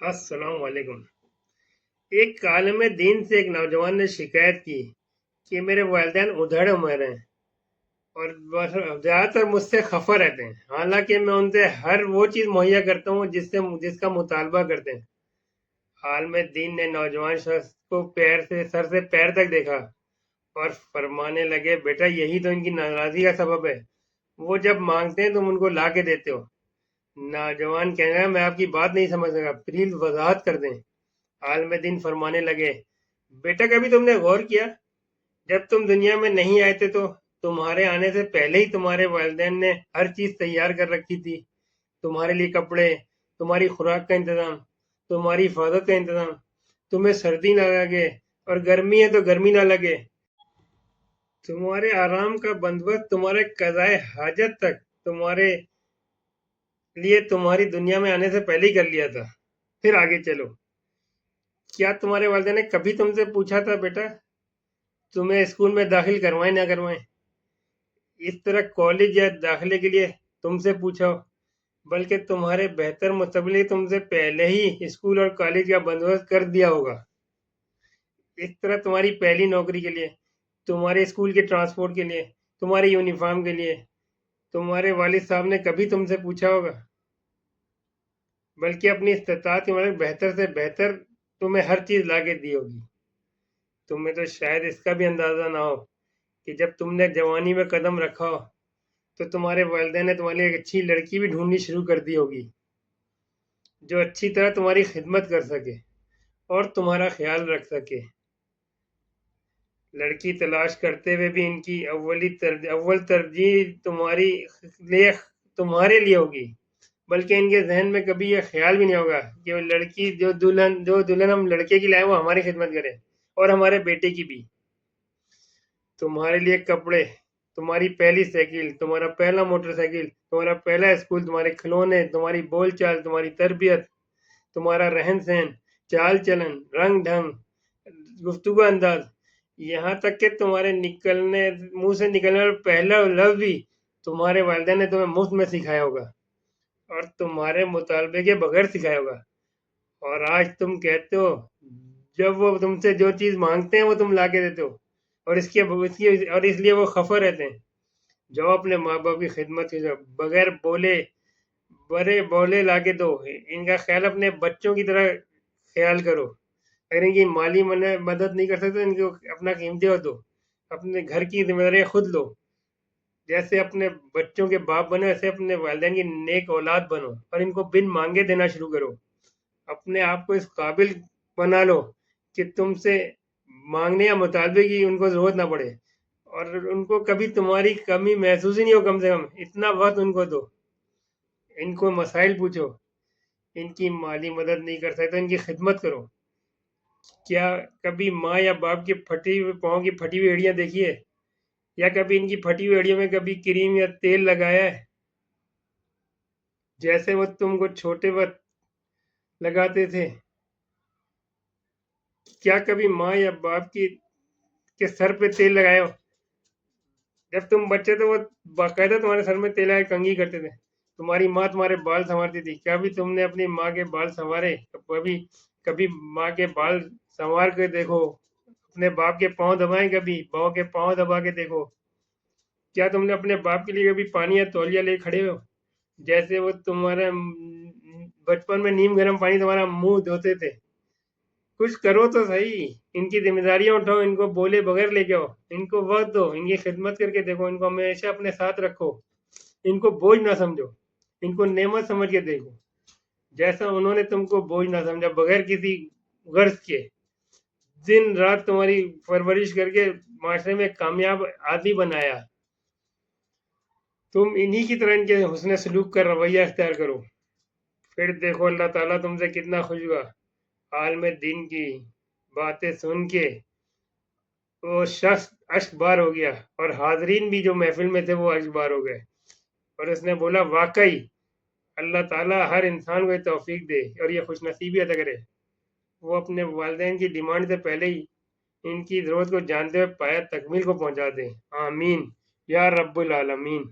السلام علیکم۔ ایک عالم دین سے ایک نوجوان نے شکایت کی کہ میرے والدین ادھڑ عمر ہیں اور زیادہ تر مجھ سے خفا رہتے ہیں، حالانکہ میں ان سے ہر وہ چیز مہیا کرتا ہوں جس کا مطالبہ کرتے ہیں۔ عالم دین نے نوجوان شخص کو سر سے پیر تک دیکھا اور فرمانے لگے، بیٹا یہی تو ان کی ناراضی کا سبب ہے، وہ جب مانگتے ہیں تم ان کو لا کے دیتے ہو۔ نوجوان کہنے لگا، میں آپ کی بات نہیں سمجھ سکا، پلیز وضاحت کر دیں۔ عالم دین فرمانے لگے، بیٹا کبھی تم نے غور کیا، جب تم دنیا میں نہیں آئے تھے تو تمہارے آنے سے پہلے ہی تمہارے والدین نے ہر چیز تیار کر رکھی تھی، تمہارے لیے کپڑے، تمہاری خوراک کا انتظام، تمہاری حفاظت کا انتظام، تمہیں سردی نہ لگے اور گرمی ہے تو گرمی نہ لگے، تمہارے آرام کا بندوبست تمہارے قضائے حاجت تک تمہارے لیے تمہاری دنیا میں آنے سے پہلے ہی کر لیا تھا۔ پھر آگے چلو، کیا تمہارے والدین نے کبھی تم سے پوچھا تھا، بیٹا تمہیں اسکول میں داخل کروائیں نہ کروائیں، اس طرح کالج یا داخلے کے لیے تم سے پوچھا ہو، بلکہ تمہارے بہتر مستقبل کے تم سے پہلے ہی اسکول اور کالج کا بندوبست کر دیا ہوگا۔ اس طرح تمہاری پہلی نوکری کے لیے، تمہارے اسکول کے ٹرانسپورٹ کے لیے، تمہاری یونیفارم کے لیے تمہارے والد صاحب نے کبھی تم سے پوچھا ہوگا، بلکہ اپنی استطاعت کے مطابق بہتر سے بہتر تمہیں ہر چیز لا کے دی ہوگی۔ تمہیں تو شاید اس کا بھی اندازہ نہ ہو کہ جب تم نے جوانی میں قدم رکھا ہو تو تمہارے والدین نے تمہارے لیے ایک اچھی لڑکی بھی ڈھونڈنی شروع کر دی ہوگی، جو اچھی طرح تمہاری خدمت کر سکے اور تمہارا خیال رکھ سکے۔ لڑکی تلاش کرتے ہوئے بھی ان کی اول ترجیح تمہارے لیے ہوگی، بلکہ ان کے ذہن میں کبھی یہ خیال بھی نہیں ہوگا کہ وہ لڑکی جو دلہن ہم لڑکے کی لائیں وہ ہماری خدمت کرے، اور ہمارے بیٹے کی بھی۔ تمہارے لیے کپڑے، تمہاری پہلی سائیکل، تمہارا پہلا موٹر سائیکل، تمہارا پہلا اسکول، تمہارے کھلونے، تمہاری بول چال، تمہاری تربیت، تمہارا رہن سہن، چال چلن، رنگ ڈھنگ، گفتگو انداز، یہاں تک کہ تمہارے منہ سے نکلنے والا پہلا لفظ بھی تمہارے والدین نے تمہیں مفت میں سکھایا ہوگا اور تمہارے مطالبے کے بغیر سکھایا ہوگا۔ اور آج تم کہتے ہو، جب وہ تم سے جو چیز مانگتے ہیں وہ تم لا کے دیتے ہو، اور اس لیے وہ خفا رہتے ہیں۔ جاؤ اپنے ماں باپ کی خدمت کی، بغیر بولے بڑے بولے لا کے دو، ان کا خیال اپنے بچوں کی طرح خیال کرو۔ اگر ان کی مالی مدد نہیں کر سکتے ان کو اپنا قیمتی ہو دو، اپنے گھر کی ذمہ داری خود لو، جیسے اپنے بچوں کے باپ بنو ایسے اپنے والدین کی نیک اولاد بنو اور ان کو بن مانگے دینا شروع کرو۔ اپنے آپ کو اس قابل بنا لو کہ تم سے مانگنے یا مطالبے کی ان کو ضرورت نہ پڑے، اور ان کو کبھی تمہاری کمی محسوس ہی نہیں ہو، کم سے کم اتنا وقت ان کو دو، ان کو مسائل پوچھو، ان کی مالی مدد نہیں کر سکتے ان کی خدمت کرو۔ کیا کبھی ماں یا باپ کے پھٹی ہوئے پاؤں کی پھٹی ہوئی ایڑیاں دیکھی ہے، یا کبھی ان کی پھٹی ہوئی ایڑیوں میں کبھی کریم یا تیل لگایا ہے، جیسے وہ تم کو چھوٹے وقت لگاتے تھے؟ کیا کبھی ماں یا باپ کے سر پہ تیل لگایا ہو؟ جب تم بچے تھے وہ باقاعدہ تمہارے سر میں تیل لگا کے کنگھی کرتے تھے، تمہاری ماں تمہارے بال سنوارتی تھی، کیا بھی تم نے اپنی ماں کے بال سنوارے؟ کبھی ماں کے بال سنوار کے دیکھو، اپنے باپ کے پاؤں دبائیں، کبھی باؤ کے پاؤں دبا کے دیکھو۔ کیا تم نے اپنے باپ کے لیے کبھی پانی یا تولیہ لے کھڑے ہو، جیسے وہ تمہارے بچپن میں نیم گرم پانی تمہارا منہ دھوتے تھے؟ کچھ کرو تو صحیح، ان کی ذمہ داریاں اٹھاؤ، ان کو بولے بغیر لے کے آؤ، ان کو وقت دو، ان کی خدمت کر کے دیکھو، ان کو ہمیشہ اپنے ساتھ رکھو، ان کو بوجھ نہ سمجھو، ان کو نعمت سمجھ کے دیکھو، جیسا انہوں نے تم کو بوجھ نہ سمجھا، بغیر کسی غرض کے دن رات تمہاری پرورش کر کے معاشرے میں کامیاب آدمی بنایا۔ تم انہی کی طرح ان کے حسن سلوک کا رویہ اختیار کرو، پھر دیکھو اللہ تعالیٰ تم سے کتنا خوش ہوا۔ عالم دین کی باتیں سن کے وہ شخص اشک بار ہو گیا، اور حاضرین بھی جو محفل میں تھے وہ اشک بار ہو گئے، اور اس نے بولا، واقعی اللہ تعالیٰ ہر انسان کو یہ توفیق دے اور یہ خوش نصیبی عطا کرے، وہ اپنے والدین کی ڈیمانڈ سے پہلے ہی ان کی ضرورت کو جانتے ہوئے پایا تکمیل کو پہنچا دے۔ آمین یا رب العالمین۔